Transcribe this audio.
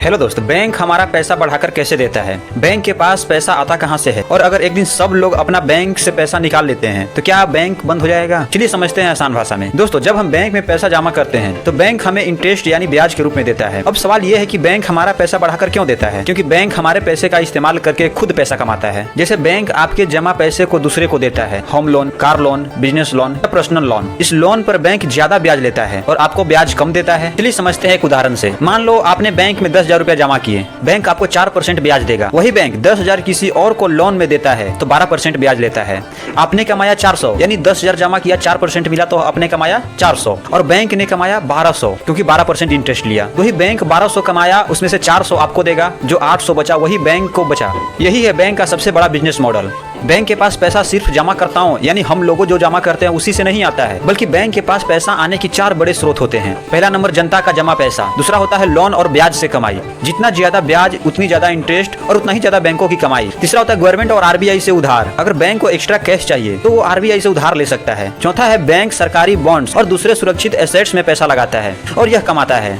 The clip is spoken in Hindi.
हेलो दोस्त, बैंक हमारा पैसा बढ़ाकर कैसे देता है? बैंक के पास पैसा आता कहाँ से है? और अगर एक दिन सब लोग अपना बैंक से पैसा निकाल लेते हैं तो क्या बैंक बंद हो जाएगा? चलिए समझते हैं आसान भाषा में। दोस्तों, जब हम बैंक में पैसा जमा करते हैं तो बैंक हमें इंटरेस्ट यानी ब्याज के रूप में देता है। अब सवाल ये है कि बैंक हमारा पैसा बढ़ाकर क्यों देता है? क्योंकि बैंक हमारे पैसे का इस्तेमाल करके खुद पैसा कमाता है। जैसे बैंक आपके जमा पैसे को दूसरे को देता है, home loan, car loan, business loan या पर्सनल लोन। इस लोन पर बैंक ज्यादा ब्याज लेता है और आपको ब्याज कम देता है। चलिए समझते हैं एक उदाहरण से। मान लो आपने बैंक में 10,000 रुपया जमा किए, बैंक आपको 4% ब्याज देगा। वही बैंक 10,000 किसी और को लोन में देता है तो 12% ब्याज लेता है। आपने कमाया 400, यानी 10,000 जमा किया, 4% मिला तो आपने कमाया 400 और बैंक ने कमाया 1200 क्योंकि 12% इंटरेस्ट लिया। वही बैंक 1200 कमाया, उसमें से 400 आपको देगा, जो 800 बचा वही बैंक को बचा। यही है बैंक का सबसे बड़ा बिजनेस मॉडल। बैंक के पास पैसा सिर्फ जमाकर्ताओं यानी हम लोगों जो जमा करते हैं उसी से नहीं आता है, बल्कि बैंक के पास पैसा आने की 4 बड़े स्रोत होते हैं। पहला नंबर जनता का जमा पैसा, दूसरा होता है लोन और ब्याज से कमाई। जितना ज्यादा ब्याज उतनी ज्यादा इंटरेस्ट और उतना ही ज्यादा बैंकों की कमाई। तीसरा होता है गवर्नमेंट और आरबीआई से उधार। अगर बैंक को एक्स्ट्रा कैश चाहिए तो वो आरबीआई से उधार ले सकता है। चौथा है बैंक सरकारी बॉन्ड्स और दूसरे सुरक्षित एसेट्स में पैसा लगाता है और यह कमाता है।